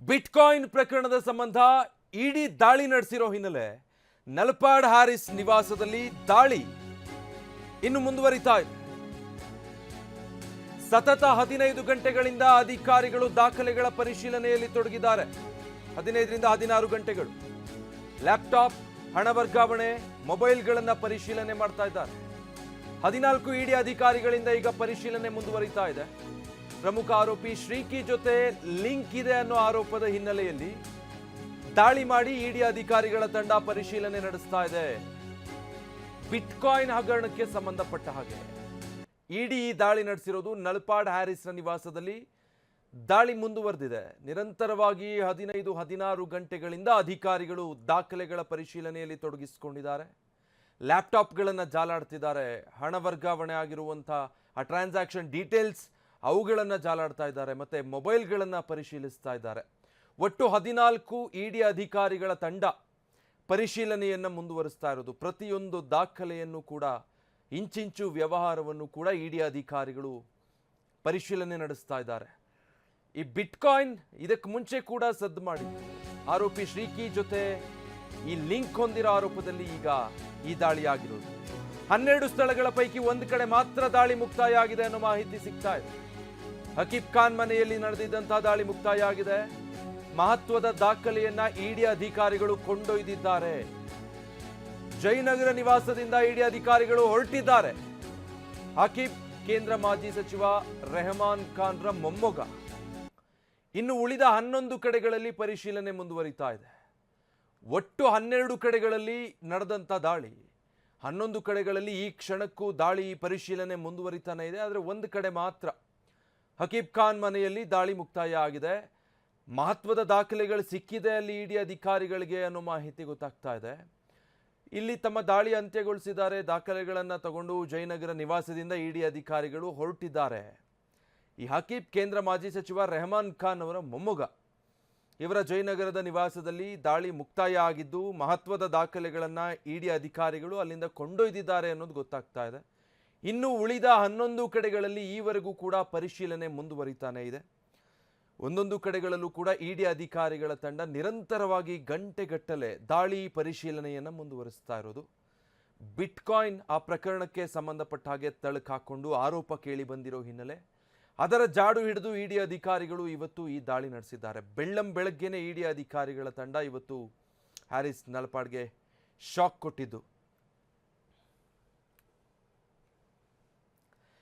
Bitcoin ಪ್ರಕರಣದ ಸಂಬಂಧ ಇಡಿ ದಾಳಿ ನಡೆಸಿರೋ ಹಿನ್ನೆಲೆ ನಲ್ಪಾಡ್ ಹ್ಯಾರಿಸ್ ನಿವಾಸದಲ್ಲಿ ದಾಳಿ ಇನ್ನು ಮುಂದುವರಿತಾ ಇದೆ. ಸತತ 15 ಗಂಟೆಗಳಿಂದ ಅಧಿಕಾರಿಗಳು ದಾಖಲೆಗಳ ಪರಿಶೀಲನೆಯಲ್ಲಿ ತೊಡಗಿದ್ದಾರೆ. 15 ರಿಂದ 16 ಗಂಟೆಗಳು ಲ್ಯಾಪ್ಟಾಪ್, ಹಣ ವರ್ಗಾವಣೆ, ಮೊಬೈಲ್ಗಳನ್ನು ಪರಿಶೀಲನೆ ಮಾಡ್ತಾ ಇದ್ದಾರೆ. 14 ಇಡಿ ಅಧಿಕಾರಿಗಳಿಂದ ಈಗ ಪರಿಶೀಲನೆ ಮುಂದುವರಿತಾ ಇದೆ. ಪ್ರಮುಖ ಆರೋಪಿ ಶ್ರೀಕಿ ಜೊತೆ ಲಿಂಕ್ ಇದೆ ಅನ್ನೋ ಆರೋಪದ ಹಿನ್ನೆಲೆಯಲ್ಲಿ ದಾಳಿ ಮಾಡಿ ಇಡಿ ಅಧಿಕಾರಿಗಳ ತಂಡ ಪರಿಶೀಲನೆ ನಡೆಸ್ತಾ ಇದೆ. ಬಿಟ್ಕಾಯಿನ್ ಹಗರಣಕ್ಕೆ ಸಂಬಂಧಪಟ್ಟ ಹಾಗೆ ಇಡಿ ದಾಳಿ ನಡೆಸಿರೋದು ನಲ್ಪಾಡ್ ಹ್ಯಾರಿಸ್ನ ನಿವಾಸದಲ್ಲಿ ದಾಳಿ ಮುಂದುವರೆದಿದೆ. ನಿರಂತರವಾಗಿ 15-16 ಗಂಟೆಗಳಿಂದ ಅಧಿಕಾರಿಗಳು ದಾಖಲೆಗಳ ಪರಿಶೀಲನೆಯಲ್ಲಿ ತೊಡಗಿಸಿಕೊಂಡಿದ್ದಾರೆ. ಲ್ಯಾಪ್ಟಾಪ್ಗಳನ್ನು ಜಾಲಾಡ್ತಿದ್ದಾರೆ. ಹಣ ವರ್ಗಾವಣೆ ಆಗಿರುವಂಥ ಆ ಟ್ರಾನ್ಸಾಕ್ಷನ್ ಡೀಟೇಲ್ಸ್ ಅವುಗಳನ್ನು ಜಾಲಾಡ್ತಾ ಇದ್ದಾರೆ. ಮತ್ತೆ ಮೊಬೈಲ್ಗಳನ್ನು ಪರಿಶೀಲಿಸ್ತಾ ಇದ್ದಾರೆ. ಒಟ್ಟು 14 ಇಡಿ ಅಧಿಕಾರಿಗಳ ತಂಡ ಪರಿಶೀಲನೆಯನ್ನು ಮುಂದುವರಿಸ್ತಾ ಇರೋದು. ಪ್ರತಿಯೊಂದು ದಾಖಲೆಯನ್ನು ಕೂಡ, ಇಂಚಿಂಚು ವ್ಯವಹಾರವನ್ನು ಕೂಡ ಇಡಿ ಅಧಿಕಾರಿಗಳು ಪರಿಶೀಲನೆ ನಡೆಸ್ತಾ ಇದ್ದಾರೆ. ಈ ಬಿಟ್ಕಾಯಿನ್ ಇದಕ್ಕೆ ಮುಂಚೆ ಕೂಡ ಸದ್ದು ಮಾಡಿತ್ತು. ಆರೋಪಿ ಶ್ರೀಕಿ ಜೊತೆ ಈ ಲಿಂಕ್ ಹೊಂದಿರೋ ಆರೋಪದಲ್ಲಿ ಈಗ ಈ ದಾಳಿ ಆಗಿರೋದು. 12 ಸ್ಥಳಗಳ ಪೈಕಿ ಒಂದು ಕಡೆ ಮಾತ್ರ ದಾಳಿ ಮುಕ್ತಾಯ ಆಗಿದೆ ಅನ್ನೋ ಮಾಹಿತಿ ಸಿಗ್ತಾ ಇದೆ. ಹಕೀಬ್ ಖಾನ್ ಮನೆಯಲ್ಲಿ ನಡೆದಿದ್ದಂತಹ ದಾಳಿ ಮುಕ್ತಾಯ ಆಗಿದೆ. ಮಹತ್ವದ ದಾಖಲೆಯನ್ನ ಇಡಿ ಅಧಿಕಾರಿಗಳು ಕೊಂಡೊಯ್ದಿದ್ದಾರೆ. ಜಯನಗರ ನಿವಾಸದಿಂದ ಇಡಿ ಅಧಿಕಾರಿಗಳು ಹೊರಟಿದ್ದಾರೆ. ಹಕೀಬ್ ಕೇಂದ್ರ ಮಾಜಿ ಸಚಿವ ರೆಹಮಾನ್ ಖಾನ್ರ ಮೊಮ್ಮಗ. ಇನ್ನು ಉಳಿದ 11 ಕಡೆಗಳಲ್ಲಿ ಪರಿಶೀಲನೆ ಮುಂದುವರಿತಾ ಇದೆ. ಒಟ್ಟು 12 ಕಡೆಗಳಲ್ಲಿ ನಡೆದಂತ ದಾಳಿ, 11 ಕಡೆಗಳಲ್ಲಿ ಈ ಕ್ಷಣಕ್ಕೂ ದಾಳಿ ಪರಿಶೀಲನೆ ಮುಂದುವರಿತಾನೆ ಇದೆ. ಆದರೆ ಒಂದು ಕಡೆ ಮಾತ್ರ ಹಕೀಬ್ ಖಾನ್ ಮನೆಯಲ್ಲಿ ದಾಳಿ ಮುಕ್ತಾಯ ಆಗಿದೆ. ಮಹತ್ವದ ದಾಖಲೆಗಳು ಸಿಕ್ಕಿದೆ ಅಲ್ಲಿ ಇಡಿ ಅಧಿಕಾರಿಗಳಿಗೆ ಅನ್ನೋ ಮಾಹಿತಿ ಗೊತ್ತಾಗ್ತಾ ಇದೆ. ಇಲ್ಲಿ ತಮ್ಮ ದಾಳಿ ಅಂತ್ಯಗೊಳಿಸಿದ್ದಾರೆ. ದಾಖಲೆಗಳನ್ನು ತಗೊಂಡು ಜಯನಗರ ನಿವಾಸದಿಂದ ಇಡಿ ಅಧಿಕಾರಿಗಳು ಹೊರಟಿದ್ದಾರೆ. ಈ ಹಕೀಬ್ ಕೇಂದ್ರ ಮಾಜಿ ಸಚಿವ ರೆಹಮಾನ್ ಖಾನ್ ಅವರ ಮೊಮ್ಮಗ. ಇವರ ಜಯನಗರದ ನಿವಾಸದಲ್ಲಿ ದಾಳಿ ಮುಕ್ತಾಯ ಆಗಿದ್ದು ಮಹತ್ವದ ದಾಖಲೆಗಳನ್ನು ಇಡಿ ಅಧಿಕಾರಿಗಳು ಅಲ್ಲಿಂದ ಕೊಂಡೊಯ್ದಿದ್ದಾರೆ ಅನ್ನೋದು ಗೊತ್ತಾಗ್ತಾ ಇದೆ. ಇನ್ನು ಉಳಿದ 11 ಕಡೆಗಳಲ್ಲಿ ಈವರೆಗೂ ಕೂಡ ಪರಿಶೀಲನೆ ಮುಂದುವರಿತಾನೆ ಇದೆ. ಒಂದೊಂದು ಕಡೆಗಳಲ್ಲೂ ಕೂಡ ಇಡಿ ಅಧಿಕಾರಿಗಳ ತಂಡ ನಿರಂತರವಾಗಿ ಗಂಟೆಗಟ್ಟಲೆ ದಾಳಿ ಪರಿಶೀಲನೆಯನ್ನು ಮುಂದುವರಿಸ್ತಾ ಇರೋದು. ಬಿಟ್ಕಾಯಿನ್ ಆ ಪ್ರಕರಣಕ್ಕೆ ಸಂಬಂಧಪಟ್ಟ ಹಾಗೆ ತಳಕು ಹಾಕೊಂಡು ಆರೋಪ ಕೇಳಿ ಬಂದಿರೋ ಹಿನ್ನೆಲೆ ಅದರ ಜಾಡು ಹಿಡಿದು ಇಡಿ ಅಧಿಕಾರಿಗಳು ಇವತ್ತು ಈ ದಾಳಿ ನಡೆಸಿದ್ದಾರೆ. ಬೆಳ್ಳಂಬೆಳಗ್ಗೆನೇ ಇಡಿ ಅಧಿಕಾರಿಗಳ ತಂಡ ಇವತ್ತು ಹ್ಯಾರಿಸ್ ನಲ್ಪಾಡ್ಗೆ ಶಾಕ್ ಕೊಟ್ಟಿದ್ದು.